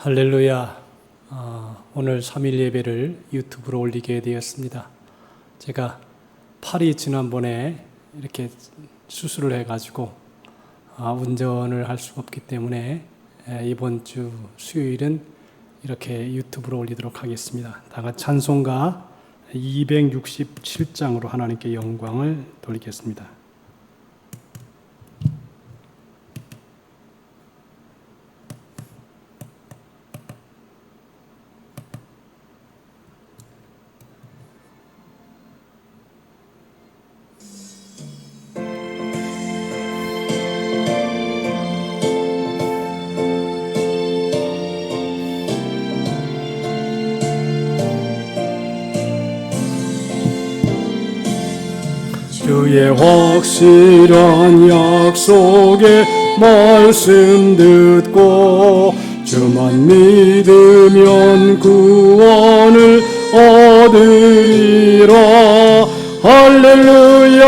할렐루야. 오늘 3일 예배를 유튜브로 올리게 되었습니다. 제가 팔이 지난번에 이렇게 수술을 해가지고 운전을 할 수가 없기 때문에 이번 주 수요일은 이렇게 유튜브로 올리도록 하겠습니다. 다 같이 찬송가 267장으로 하나님께 영광을 돌리겠습니다. 주의 확실한 약속의 말씀 듣고 주만 믿으면 구원을 얻으리라. 할렐루야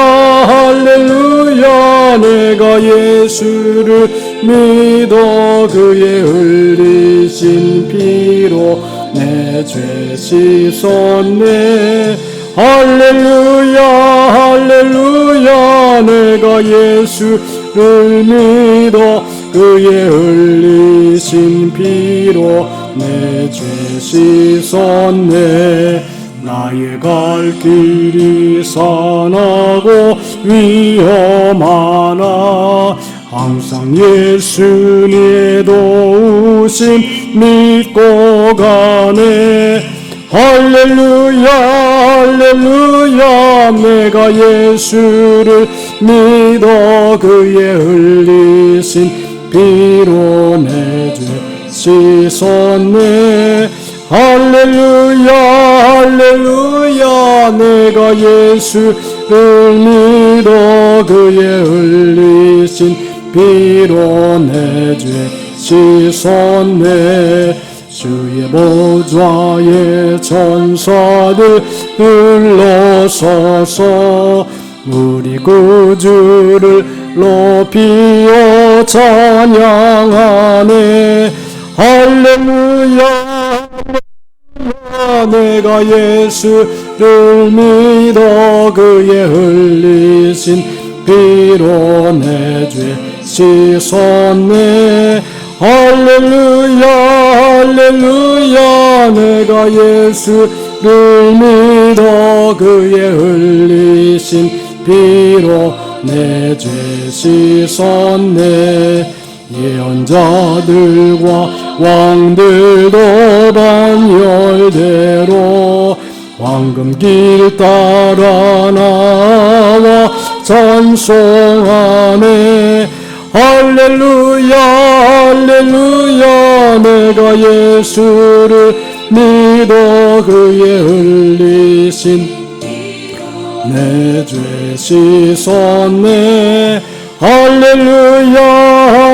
할렐루야. 내가 예수를 믿어 그의 흘리신 피로 내 죄 씻었네. 할렐루야 할렐루야. 내가 예수를 믿어 그의 흘리신 피로 내 죄 씻었네. 나의 갈 길이 산하고 위험하나 항상 예수님의 도우심 믿고 가네. 할렐루야 할렐루야. 내가 예수를 믿어 그의 흘리신 피로 내 죄 씻었네. 할렐루야 할렐루야. 내가 예수를 믿어 그의 흘리신 피로 내 죄 씻었네. 주의 보좌에 천사들 둘러서서 우리 구주를 높이어 찬양하네. 할렐루야 할렐루야. 내가 예수를 믿어 그의 흘리신 피로 내 죄 씻었네. 할렐루야 할렐루야. 내가 예수를 믿어 그의 흘리신 피로 내 죄 씻었네. 예언자들과 왕들도 반열대로 황금길 따라 나와 찬송하네. 할렐루야 할렐루야. 내가 예수를 믿어 그의 흘리신 내 죄 씻었네. 할렐루야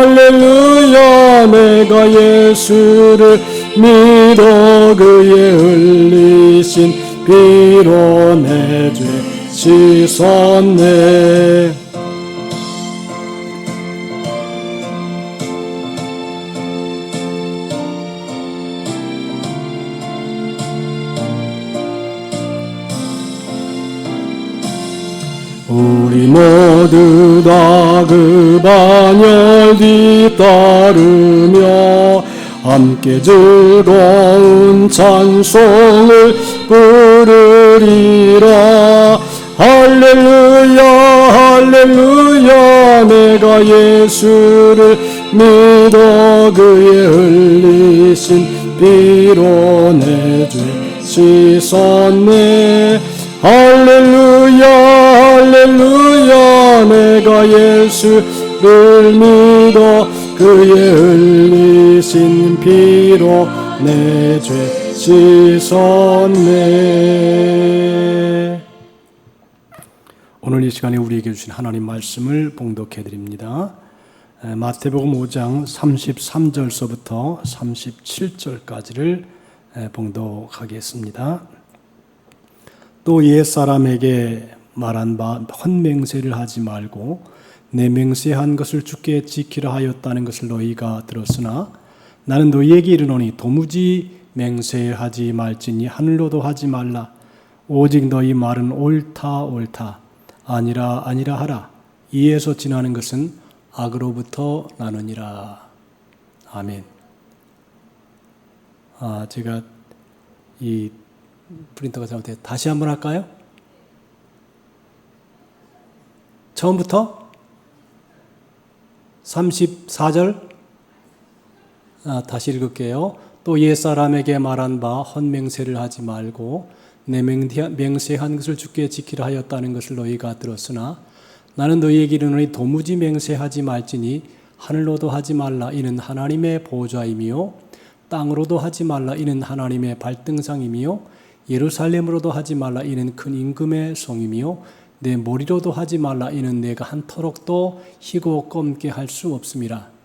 할렐루야. 내가 예수를 믿어 그의 흘리신 피로 내 죄 씻었네. 우리 모두 다 그 반열 뒤따르며 함께 즐거운 찬송을 부르리라. 할렐루야 할렐루야. 내가 예수를 믿어 그의 흘리신 피로 내 죄 씻었네. 할렐루야 할렐루야. 내가 예수를 믿어 그의 흘리신 피로 내 죄 씻었네. 오늘 이 시간에 우리에게 주신 하나님 말씀을 봉독해 드립니다. 마태복음 5장 33절서부터 37절까지를 봉독하겠습니다. 또 옛사람에게 말한 바 헌맹세를 하지 말고 내 맹세한 것을 주께 지키라 하였다는 것을 너희가 들었으나 나는 너희에게 이르노니 도무지 맹세하지 말지니 하늘로도 하지 말라. 오직 너희 말은 옳다 옳다 아니라 아니라 하라. 이에서 지나는 것은 악으로부터 나느니라. 아멘. 제가 이 프린터가 잘못해 다시 한번 할까요? 처음부터 34절 다시 읽을게요. 또 옛사람에게 말한 바 헛맹세를 하지 말고 내 맹세한 것을 주께 지키라 하였다는 것을 너희가 들었으나 나는 너희에게 이르노니 도무지 맹세하지 말지니 하늘로도 하지 말라. 이는 하나님의 보좌이며 땅으로도 하지 말라. 이는 하나님의 발등상이며 예루살렘으로도 하지 말라. 이는 큰 임금의 성이며 내 머리로도 하지 말라. 이는 내가 한터럭도 희고 껌게 할 수 없음이라.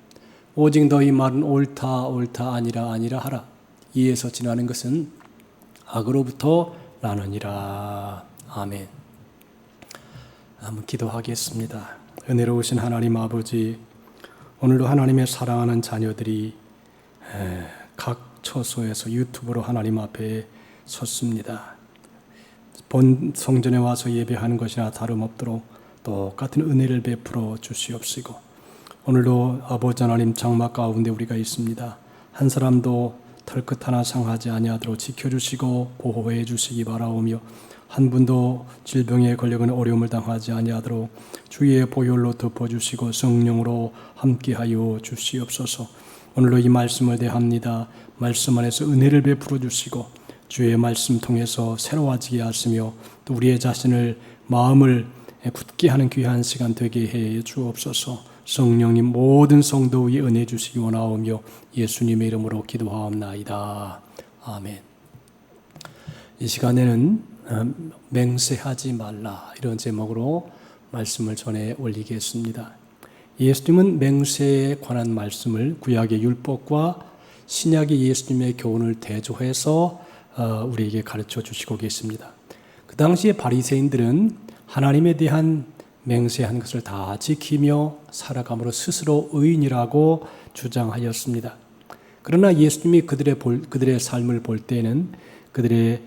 오직 너희 말은 옳다 옳다 아니라 아니라 하라. 이에서 지나는 것은 악으로부터 나느니라. 아멘. 한번 기도하겠습니다. 은혜로우신 하나님 아버지, 오늘도 하나님의 사랑하는 자녀들이 각 처소에서 유튜브로 하나님 앞에 섰습니다. 본 성전에 와서 예배하는 것이나 다름없도록 똑같은 은혜를 베풀어 주시옵시고, 오늘도 아버지 하나님 장막 가운데 우리가 있습니다. 한 사람도 털끝 하나 상하지 아니하도록 지켜주시고 보호해 주시기 바라오며, 한 분도 질병에 걸려가는 어려움을 당하지 아니하도록 주의 보혈로 덮어주시고 성령으로 함께하여 주시옵소서. 오늘도 이 말씀을 대합니다. 말씀 안에서 은혜를 베풀어 주시고 주의 말씀 통해서 새로워지게 하시며 또 우리의 자신을 마음을 굳게 하는 귀한 시간 되게 해 주옵소서. 성령님 모든 성도 위에 은혜 주시기 원하오며 예수님의 이름으로 기도하옵나이다. 아멘. 이 시간에는 맹세하지 말라 이런 제목으로 말씀을 전해 올리겠습니다. 예수님은 맹세에 관한 말씀을 구약의 율법과 신약의 예수님의 교훈을 대조해서 우리에게 가르쳐 주시고 계십니다. 그 당시에 바리새인들은 하나님에 대한 맹세한 것을 다 지키며 살아감으로 스스로 의인이라고 주장하였습니다. 그러나 예수님이 그들의 삶을 볼 때는 그들의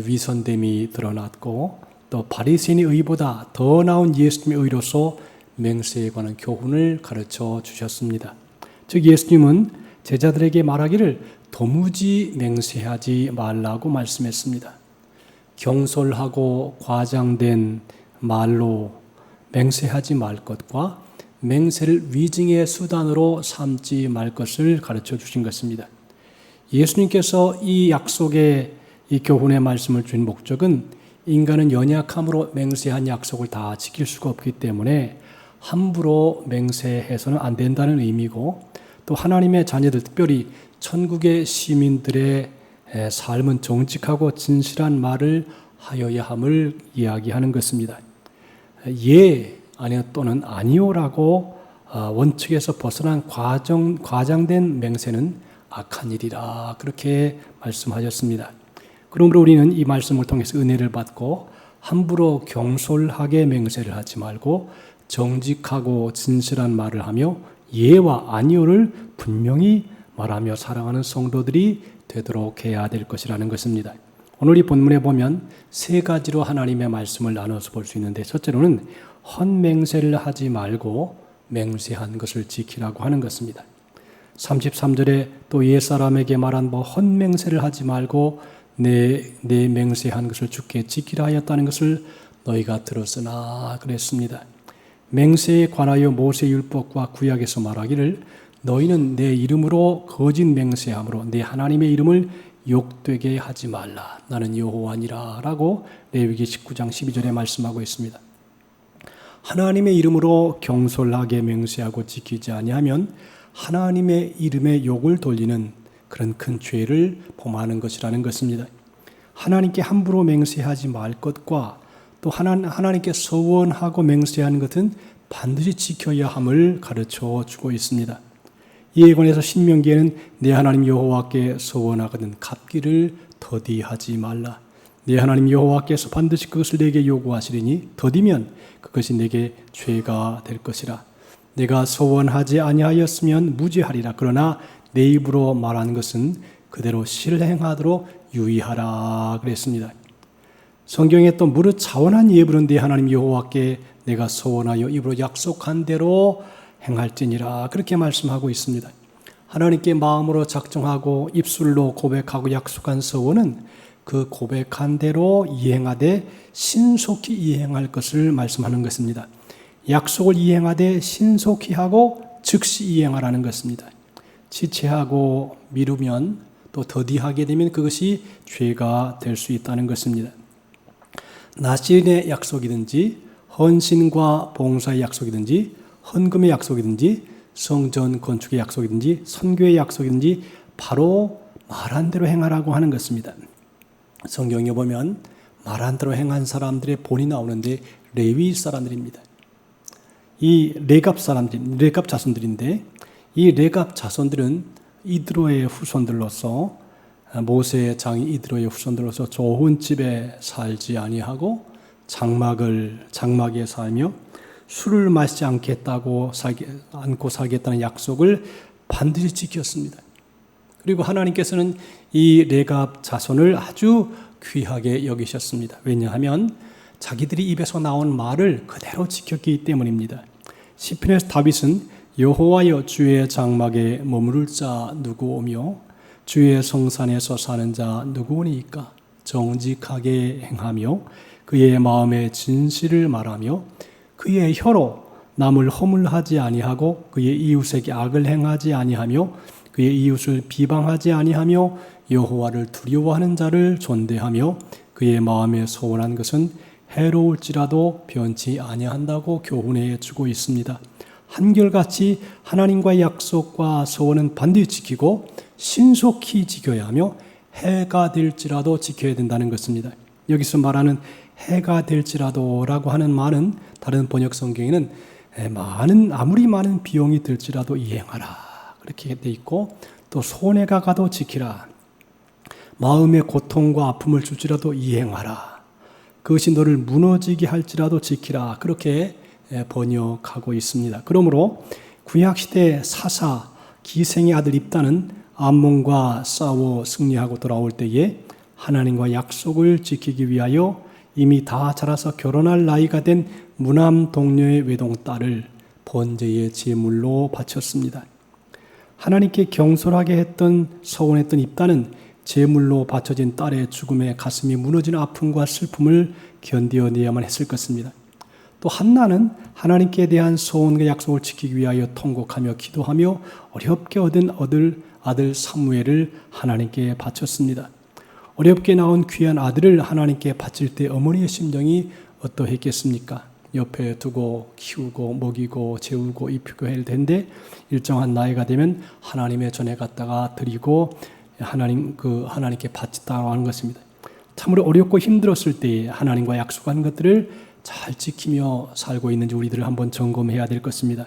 위선됨이 드러났고 또 바리새인의 의보다 더 나은 예수님의 의로서 맹세에 관한 교훈을 가르쳐 주셨습니다. 즉 예수님은 제자들에게 말하기를 도무지 맹세하지 말라고 말씀했습니다. 경솔하고 과장된 말로 맹세하지 말 것과 맹세를 위증의 수단으로 삼지 말 것을 가르쳐 주신 것입니다. 예수님께서 이 약속의 이 교훈의 말씀을 주신 목적은 인간은 연약함으로 맹세한 약속을 다 지킬 수가 없기 때문에 함부로 맹세해서는 안 된다는 의미고, 또 하나님의 자녀들 특별히 천국의 시민들의 삶은 정직하고 진실한 말을 하여야 함을 이야기하는 것입니다. 예 아니요 또는 아니요라고 원칙에서 벗어난 과장된 맹세는 악한 일이라 그렇게 말씀하셨습니다. 그러므로 우리는 이 말씀을 통해서 은혜를 받고 함부로 경솔하게 맹세를 하지 말고 정직하고 진실한 말을 하며 예와 아니요를 분명히 말하며 사랑하는 성도들이 되도록 해야 될 것이라는 것입니다. 오늘 이 본문에 보면 세 가지로 하나님의 말씀을 나눠서 볼 수 있는데, 첫째로는 헛맹세를 하지 말고 맹세한 것을 지키라고 하는 것입니다. 33절에 또 옛사람에게 말한 바 헛맹세를 하지 말고 내 맹세한 것을 주께 지키라 하였다는 것을 너희가 들었으나 그랬습니다. 맹세에 관하여 모세율법과 구약에서 말하기를 너희는 내 이름으로 거짓 맹세함으로 내 하나님의 이름을 욕되게 하지 말라. 나는 여호와니라 라고 레위기 19장 12절에 말씀하고 있습니다. 하나님의 이름으로 경솔하게 맹세하고 지키지 아니하면 하나님의 이름에 욕을 돌리는 그런 큰 죄를 범하는 것이라는 것입니다. 하나님께 함부로 맹세하지 말 것과 또 하나님께 서원하고 맹세하는 것은 반드시 지켜야 함을 가르쳐 주고 있습니다. 이에 관해서 신명기에는 내 하나님 여호와께 서원하거든 갚기를 더디하지 말라. 내 하나님 여호와께서 반드시 그것을 내게 요구하시리니 더디면 그것이 내게 죄가 될 것이라. 내가 서원하지 아니하였으면 무죄하리라. 그러나 내 입으로 말하는 것은 그대로 실행하도록 유의하라 그랬습니다. 성경에 또 무릇 차원한 예부는데 하나님 여호와께 내가 소원하여 입으로 약속한 대로 행할지니라 그렇게 말씀하고 있습니다. 하나님께 마음으로 작정하고 입술로 고백하고 약속한 소원은 그 고백한 대로 이행하되 신속히 이행할 것을 말씀하는 것입니다. 약속을 이행하되 신속히 하고 즉시 이행하라는 것입니다. 지체하고 미루면 또 더디하게 되면 그것이 죄가 될 수 있다는 것입니다. 나신의 약속이든지 헌신과 봉사의 약속이든지 헌금의 약속이든지 성전 건축의 약속이든지 선교의 약속이든지 바로 말한 대로 행하라고 하는 것입니다. 성경에 보면 말한 대로 행한 사람들의 본이 나오는데 레위 사람들입니다. 이 레갑 자손들인데 이 레갑 자손들은 이드로의 후손들로서 모세의 장인 이드로의 후손들로서 좋은 집에 살지 아니하고 장막에 살며 술을 마시지 않고 살겠다는 약속을 반드시 지켰습니다. 그리고 하나님께서는 이 레갑 자손을 아주 귀하게 여기셨습니다. 왜냐하면 자기들이 입에서 나온 말을 그대로 지켰기 때문입니다. 시편에서 다윗은 여호와여 주의 장막에 머무를 자 누구오며 주의 성산에서 사는 자 누구오니까 정직하게 행하며 그의 마음에 진실을 말하며 그의 혀로 남을 허물하지 아니하고 그의 이웃에게 악을 행하지 아니하며 그의 이웃을 비방하지 아니하며 여호와를 두려워하는 자를 존대하며 그의 마음에 소원한 것은 해로울지라도 변치 아니한다고 교훈해 주고 있습니다. 한결같이 하나님과의 약속과 소원은 반드시 지키고 신속히 지켜야 하며 해가 될지라도 지켜야 된다는 것입니다. 여기서 말하는 해가 될지라도라고 하는 말은 다른 번역 성경에는 아무리 많은 비용이 들지라도 이행하라 그렇게 돼 있고 또 손해가 가도 지키라 마음의 고통과 아픔을 줄지라도 이행하라 그것이 너를 무너지게 할지라도 지키라 그렇게 번역하고 있습니다. 그러므로 구약시대 사사 기생의 아들 입다는 암몬과 싸워 승리하고 돌아올 때에 하나님과 약속을 지키기 위하여 이미 다 자라서 결혼할 나이가 된 무남 동료의 외동딸을 번제의 제물로 바쳤습니다. 하나님께 경솔하게 서원했던 입다는 제물로 바쳐진 딸의 죽음에 가슴이 무너지는 아픔과 슬픔을 견뎌내야만 했을 것입니다. 또 한나는 하나님께 대한 소원과 약속을 지키기 위하여 통곡하며 기도하며 어렵게 얻은 아들 사무엘을 하나님께 바쳤습니다. 어렵게 나온 귀한 아들을 하나님께 바칠 때 어머니의 심정이 어떠했겠습니까? 옆에 두고 키우고 먹이고 재우고 입히고 해야 되는데 일정한 나이가 되면 하나님의 전에 갔다가 드리고 하나님께 바친다고 하는 것입니다. 참으로 어렵고 힘들었을 때에 하나님과 약속한 것들을 잘 지키며 살고 있는지 우리들을 한번 점검해야 될 것입니다.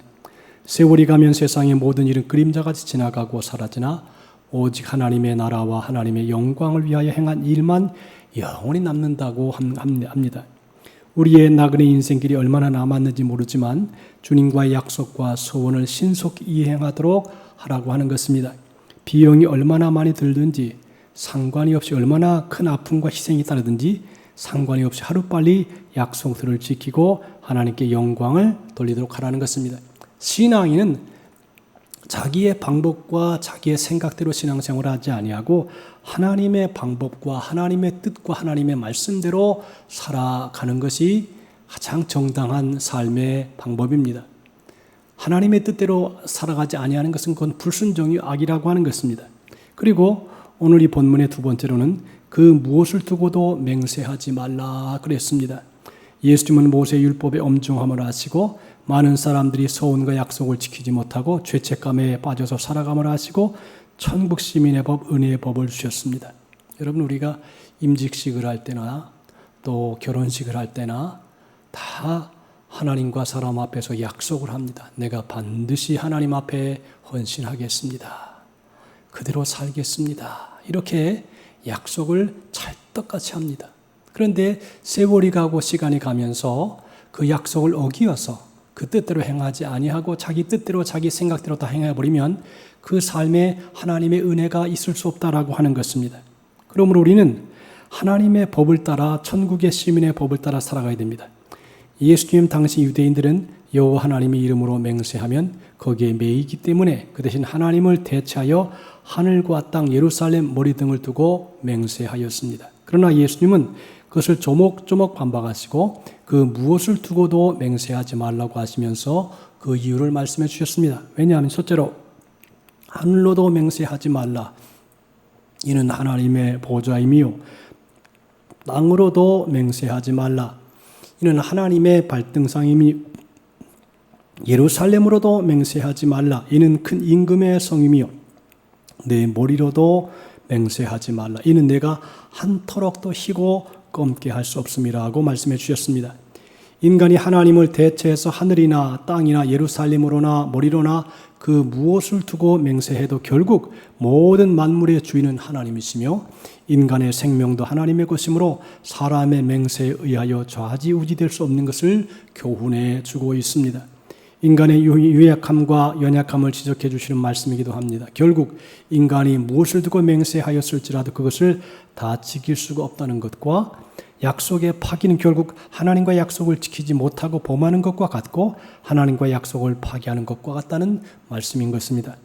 세월이 가면 세상의 모든 일은 그림자같이 지나가고 사라지나 오직 하나님의 나라와 하나님의 영광을 위하여 행한 일만 영원히 남는다고 합니다. 우리의 나그네 인생길이 얼마나 남았는지 모르지만 주님과의 약속과 소원을 신속히 이행하도록 하라고 하는 것입니다. 비용이 얼마나 많이 들든지 상관이 없이 얼마나 큰 아픔과 희생이 따르든지 상관이 없이 하루빨리 약속들을 지키고 하나님께 영광을 돌리도록 하라는 것입니다. 신앙인은 자기의 방법과 자기의 생각대로 신앙생활을 하지 아니하고 하나님의 방법과 하나님의 뜻과 하나님의 말씀대로 살아가는 것이 가장 정당한 삶의 방법입니다. 하나님의 뜻대로 살아가지 아니하는 것은 그건 불순종이 악이라고 하는 것입니다. 그리고 오늘 이 본문의 두 번째로는 그 무엇을 두고도 맹세하지 말라 그랬습니다. 예수님은 모세의 율법에 엄중함을 아시고 많은 사람들이 소원과 약속을 지키지 못하고 죄책감에 빠져서 살아감을 아시고 천국 시민의 법, 은혜의 법을 주셨습니다. 여러분 우리가 임직식을 할 때나 또 결혼식을 할 때나 다 하나님과 사람 앞에서 약속을 합니다. 내가 반드시 하나님 앞에 헌신하겠습니다. 그대로 살겠습니다. 이렇게 약속을 찰떡같이 합니다. 그런데 세월이 가고 시간이 가면서 그 약속을 어기어서 그 뜻대로 행하지 아니하고 자기 뜻대로 자기 생각대로 다 행해버리면 그 삶에 하나님의 은혜가 있을 수 없다라고 하는 것입니다. 그러므로 우리는 하나님의 법을 따라 천국의 시민의 법을 따라 살아가야 됩니다. 예수님 당시 유대인들은 여호와 하나님의 이름으로 맹세하면 거기에 매이기 때문에 그 대신 하나님을 대체하여 하늘과 땅 예루살렘 머리 등을 두고 맹세하였습니다. 그러나 예수님은 그것을 조목조목 반박하시고 그 무엇을 두고도 맹세하지 말라고 하시면서 그 이유를 말씀해 주셨습니다. 왜냐하면 첫째로 하늘로도 맹세하지 말라. 이는 하나님의 보좌임이요. 땅으로도 맹세하지 말라. 이는 하나님의 발등상임이 예루살렘으로도 맹세하지 말라. 이는 큰 임금의 성임이요. 내 머리로도 맹세하지 말라. 이는 내가 한터럭도 희고 검게 할 수 없음이라고 말씀해 주셨습니다. 인간이 하나님을 대체해서 하늘이나 땅이나 예루살렘으로나 머리로나 그 무엇을 두고 맹세해도 결국 모든 만물의 주인은 하나님이시며 인간의 생명도 하나님의 것이므로 사람의 맹세에 의하여 좌지우지될 수 없는 것을 교훈해 주고 있습니다. 인간의 유약함과 연약함을 지적해 주시는 말씀이기도 합니다. 결국 인간이 무엇을 두고 맹세하였을지라도 그것을 다 지킬 수가 없다는 것과 약속의 파기는 결국 하나님과 약속을 지키지 못하고 범하는 것과 같고 하나님과 약속을 파기하는 것과 같다는 말씀인 것입니다.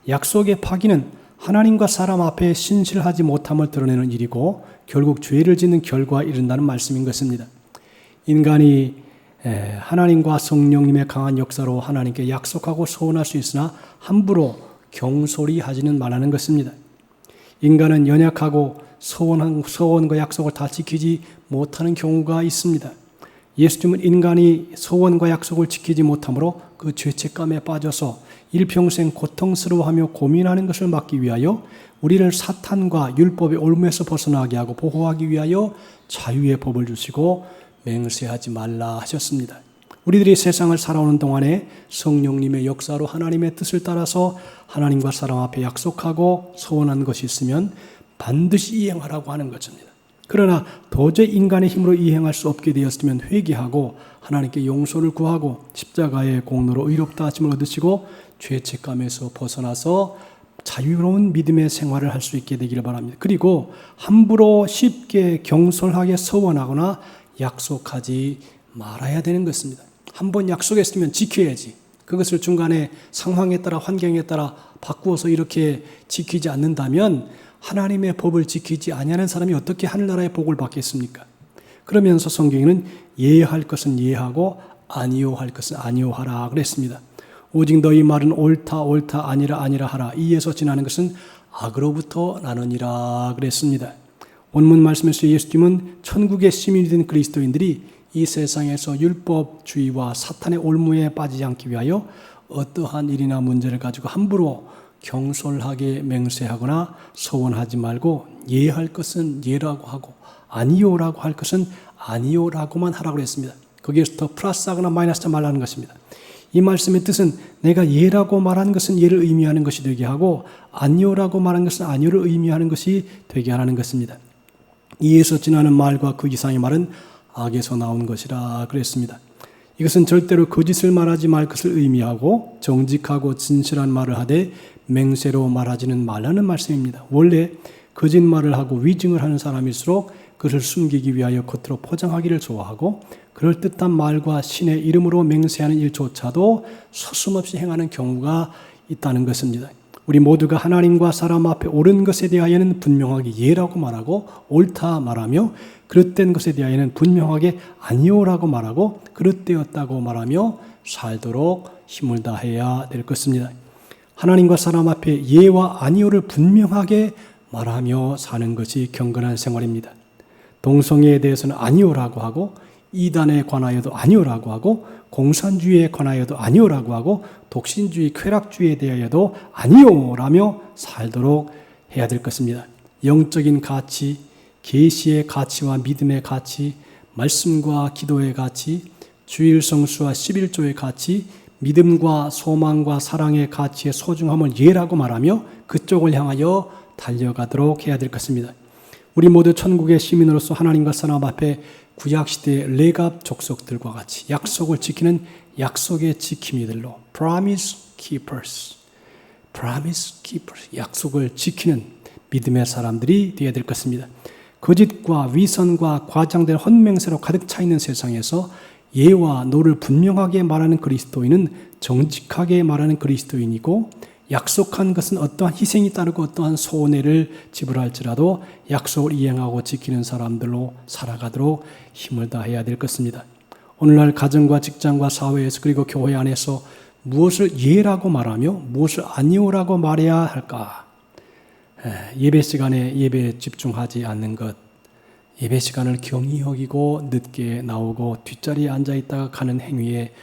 약속의 파기는 하나님과 사람 앞에 신실하지 못함을 드러내는 일이고 결국 죄를 짓는 결과에 이른다는 말씀인 것입니다. 인간이 하나님과 성령님의 강한 역사로 하나님께 약속하고 소원할 수 있으나 함부로 경솔히 하지는 말라는 것입니다. 인간은 연약하고 소원과 약속을 다 지키지 못하는 경우가 있습니다. 예수님은 인간이 소원과 약속을 지키지 못함으로 그 죄책감에 빠져서 일평생 고통스러워하며 고민하는 것을 막기 위하여 우리를 사탄과 율법의 올무에서 벗어나게 하고 보호하기 위하여 자유의 법을 주시고 맹세하지 말라 하셨습니다. 우리들이 세상을 살아오는 동안에 성령님의 역사로 하나님의 뜻을 따라서 하나님과 사람 앞에 약속하고 소원한 것이 있으면 반드시 이행하라고 하는 것입니다. 그러나 도저히 인간의 힘으로 이행할 수 없게 되었으면 회개하고 하나님께 용서를 구하고 십자가의 공로로 의롭다 하심을 얻으시고 죄책감에서 벗어나서 자유로운 믿음의 생활을 할 수 있게 되기를 바랍니다. 그리고 함부로 쉽게 경솔하게 서원하거나 약속하지 말아야 되는 것입니다. 한번 약속했으면 지켜야지. 그것을 중간에 상황에 따라 환경에 따라 바꾸어서 이렇게 지키지 않는다면 하나님의 법을 지키지 아니하는 사람이 어떻게 하늘나라의 복을 받겠습니까? 그러면서 성경에는 예할 것은 예하고 아니요 할 것은 아니요 하라 그랬습니다. 오직 너희 말은 옳다 옳다 아니라 아니라 하라. 이에서 지나는 것은 악으로부터 나느니라 그랬습니다. 본문 말씀에서 예수님은 천국의 시민이 된 그리스도인들이 이 세상에서 율법주의와 사탄의 올무에 빠지지 않기 위하여 어떠한 일이나 문제를 가지고 함부로 경솔하게 맹세하거나 소원하지 말고 예할 것은 예라고 하고 아니요라고 할 것은 아니요라고만 하라고 했습니다. 거기에서 더 플러스하거나 마이너스하지 말라는 것입니다. 이 말씀의 뜻은 내가 예라고 말하는 것은 예를 의미하는 것이 되게 하고 아니요라고 말하는 것은 아니요를 의미하는 것이 되게 하라는 것입니다. 이에서 지나는 말과 그 이상의 말은 악에서 나온 것이라 그랬습니다. 이것은 절대로 거짓을 말하지 말 것을 의미하고 정직하고 진실한 말을 하되 맹세로 말하지는 말라는 말씀입니다. 원래 거짓말을 하고 위증을 하는 사람일수록 그것을 숨기기 위하여 겉으로 포장하기를 좋아하고 그럴듯한 말과 신의 이름으로 맹세하는 일조차도 서슴없이 행하는 경우가 있다는 것입니다. 우리 모두가 하나님과 사람 앞에 옳은 것에 대하여는 분명하게 예라고 말하고 옳다 말하며 그릇된 것에 대하여는 분명하게 아니오라고 말하고 그릇되었다고 말하며 살도록 힘을 다해야 될 것입니다. 하나님과 사람 앞에 예와 아니오를 분명하게 말하며 사는 것이 경건한 생활입니다. 동성애에 대해서는 아니오라고 하고 이단에 관하여도 아니오라고 하고 공산주의에 관하여도 아니오라고 하고 독신주의, 쾌락주의에 대하여도 아니오라며 살도록 해야 될 것입니다. 영적인 가치, 계시의 가치와 믿음의 가치, 말씀과 기도의 가치, 주일 성수와 11조의 가치, 믿음과 소망과 사랑의 가치의 소중함을 예라고 말하며 그쪽을 향하여 달려가도록 해야 될 것입니다. 우리 모두 천국의 시민으로서 하나님과 사람 앞에 구약시대의 레갑 족속들과 같이 약속을 지키는 약속의 지킴이들로 promise keepers, promise keepers, 약속을 지키는 믿음의 사람들이 되어야 될 것입니다. 거짓과 위선과 과장된 혼맹세로 가득 차 있는 세상에서 예와 노를 분명하게 말하는 그리스도인은 정직하게 말하는 그리스도인이고, 약속한 것은 어떠한 희생이 따르고 어떠한 손해를 지불할지라도 약속을 이행하고 지키는 사람들로 살아가도록 힘을 다해야 될 것입니다. 오늘날 가정과 직장과 사회에서 그리고 교회 안에서 무엇을 예라고 말하며 무엇을 아니오라고 말해야 할까? 예배 시간에 예배에 집중하지 않는 것, 예배 시간을 경히 여기고 늦게 나오고 뒷자리에 앉아있다가 가는 행위에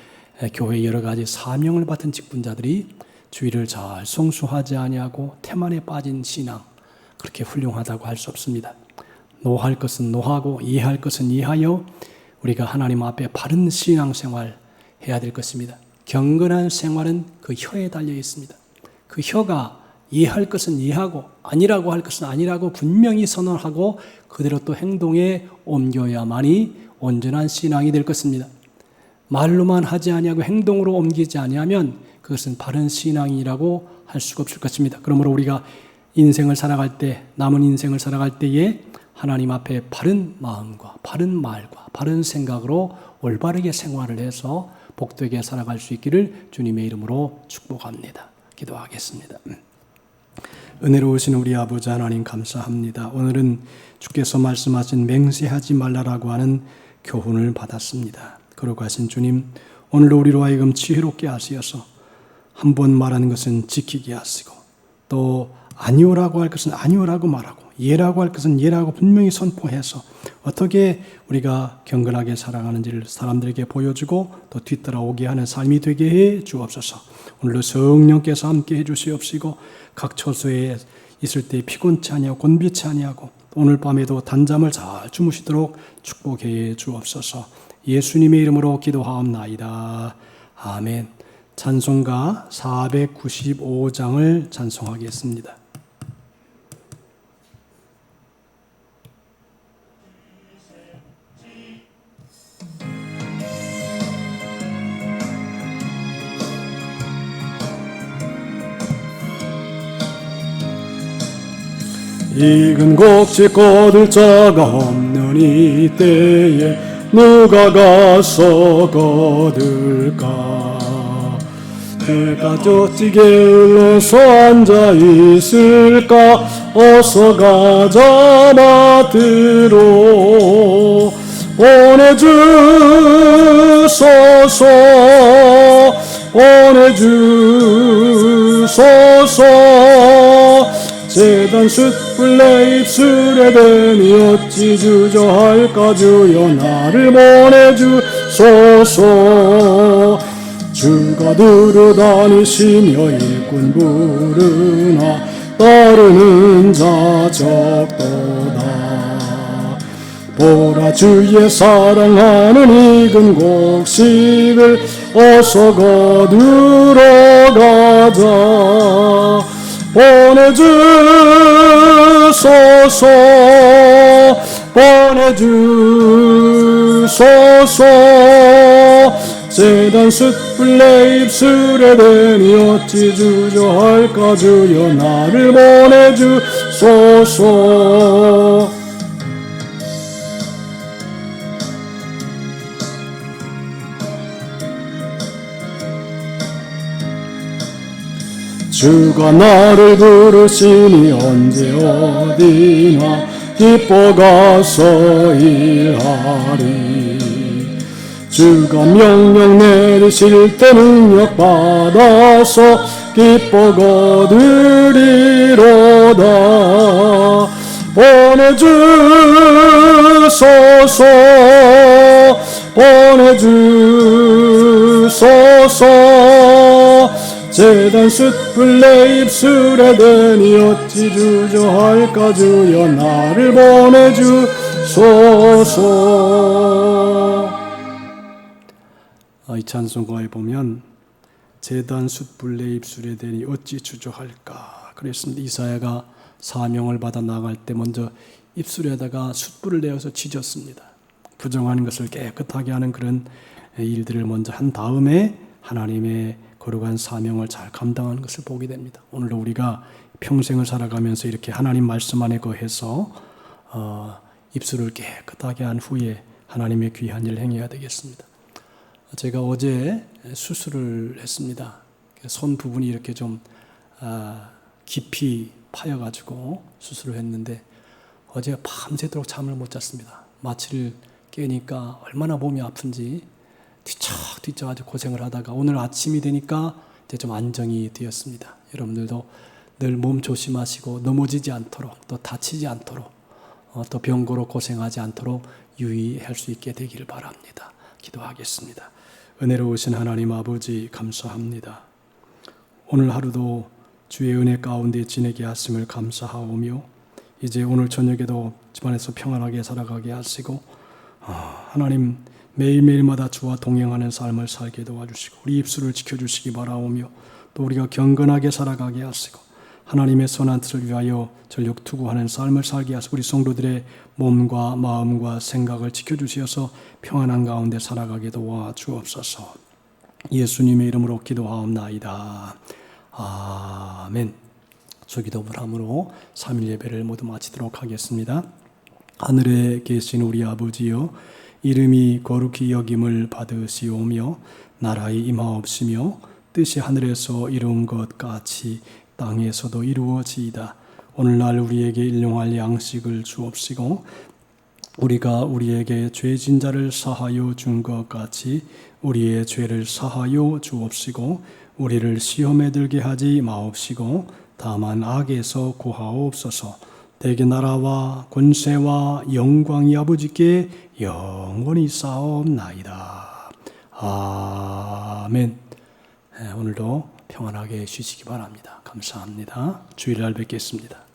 교회의 여러 가지 사명을 받은 직분자들이 주의를 잘 성수하지 아니하고 태만에 빠진 신앙, 그렇게 훌륭하다고 할 수 없습니다. 노할 것은 노하고 이해할 것은 이해하여 우리가 하나님 앞에 바른 신앙생활 해야 될 것입니다. 경건한 생활은 그 혀에 달려 있습니다. 그 혀가 이해할 것은 이해하고 아니라고 할 것은 아니라고 분명히 선언하고 그대로 또 행동에 옮겨야만이 온전한 신앙이 될 것입니다. 말로만 하지 아니하고 행동으로 옮기지 아니하면 그것은 바른 신앙이라고 할 수가 없을 것입니다. 그러므로 우리가 인생을 살아갈 때, 남은 인생을 살아갈 때에 하나님 앞에 바른 마음과 바른 말과 바른 생각으로 올바르게 생활을 해서 복되게 살아갈 수 있기를 주님의 이름으로 축복합니다. 기도하겠습니다. 은혜로우신 우리 아버지 하나님 감사합니다. 오늘은 주께서 말씀하신 맹세하지 말라라고 하는 교훈을 받았습니다. 그러고 하신 주님, 오늘도 우리로 하여금 지혜롭게 하시어서 한 번 말하는 것은 지키게 하시고 또 아니오라고 할 것은 아니오라고 말하고 예라고 할 것은 예라고 분명히 선포해서 어떻게 우리가 경건하게 살아가는지를 사람들에게 보여주고 또 뒤따라오게 하는 삶이 되게 해 주옵소서. 오늘도 성령께서 함께 해 주시옵시고 각 처소에 있을 때 피곤치 아니하고 곤비치 아니하고 오늘 밤에도 단잠을 잘 주무시도록 축복해 주옵소서. 예수님의 이름으로 기도하옵나이다. 아멘. 찬송가 495장을 찬송하겠습니다. 익은 곡식 거둘 자가 없는 이때에 누가 가서 거둘까? 해가 쫓기게 흘러서 앉아있을까? 어서 가자 밭으로 보내주소서 보내주소서. 제단 숯불 내 입술에 대니 어찌 주저할까? 주여 나를 보내주소서. 주가 두루다니시며 일꾼 부르나 따르는 자 적도다. 보라 주의 사랑하는 익은 곡식을 어서 거두러 가자. 보내주소서 보내주소서. 제단 숯불 내 입술에 대니 어찌 주저할까? 주여 나를 보내주소서. 주가 나를 부르시니 언제 어디나 기뻐 가서 일하리. 주가 명령 내리실 때 능력 받아서 기뻐 거두리로다. 보내주소서 보내주소서. 제단 숯불 내 입술에 대니 어찌 주저할까? 주여 나를 보내주소서. 이 찬송가에 보면 제단 숯불 내 입술에 대니 어찌 주저할까 그랬습니다. 이사야가 사명을 받아 나갈 때 먼저 입술에다가 숯불을 내어서 지졌습니다. 부정하는 것을 깨끗하게 하는 그런 일들을 먼저 한 다음에 하나님의 거룩한 사명을 잘 감당하는 것을 보게 됩니다. 오늘도 우리가 평생을 살아가면서 이렇게 하나님 말씀 안에 거해서 입술을 깨끗하게 한 후에 하나님의 귀한 일을 행해야 되겠습니다. 제가 어제 수술을 했습니다. 손 부분이 이렇게 좀 깊이 파여가지고 수술을 했는데 어제 밤새도록 잠을 못 잤습니다. 마취를 깨니까 얼마나 몸이 아픈지 뒤척뒤척 아주 고생을 하다가 오늘 아침이 되니까 이제 좀 안정이 되었습니다. 여러분들도 늘 몸 조심하시고 넘어지지 않도록 또 다치지 않도록 또 병고로 고생하지 않도록 유의할 수 있게 되기를 바랍니다. 기도하겠습니다. 은혜로우신 하나님 아버지 감사합니다. 오늘 하루도 주의 은혜 가운데 지내게 하심을 감사하오며 이제 오늘 저녁에도 집안에서 평안하게 살아가게 하시고 하나님 매일매일마다 주와 동행하는 삶을 살게 도와주시고 우리 입술을 지켜주시기 바라오며 또 우리가 경건하게 살아가게 하시고 하나님의 선한 뜻을 위하여 전력 투구하는 삶을 살게 하시고 우리 성도들의 몸과 마음과 생각을 지켜주시어서 평안한 가운데 살아가게 도와주옵소서. 예수님의 이름으로 기도하옵나이다. 아멘. 주기도문을 함으로 3일 예배를 모두 마치도록 하겠습니다. 하늘에 계신 우리 아버지여 이름이 거룩히 여김을 받으시오며 나라의 임하옵시며 뜻이 하늘에서 이룬 것 같이 땅에서도 이루어지이다. 오늘날 우리에게 일용할 양식을 주옵시고 우리가 우리에게 죄진 자를 사하여 준 것 같이 우리의 죄를 사하여 주옵시고 우리를 시험에 들게 하지 마옵시고 다만 악에서 구하옵소서. 대개 나라와 권세와 영광이 아버지께 영원히 싸움나이다. 아멘. 오늘도 평안하게 쉬시기 바랍니다. 감사합니다. 주일날 뵙겠습니다.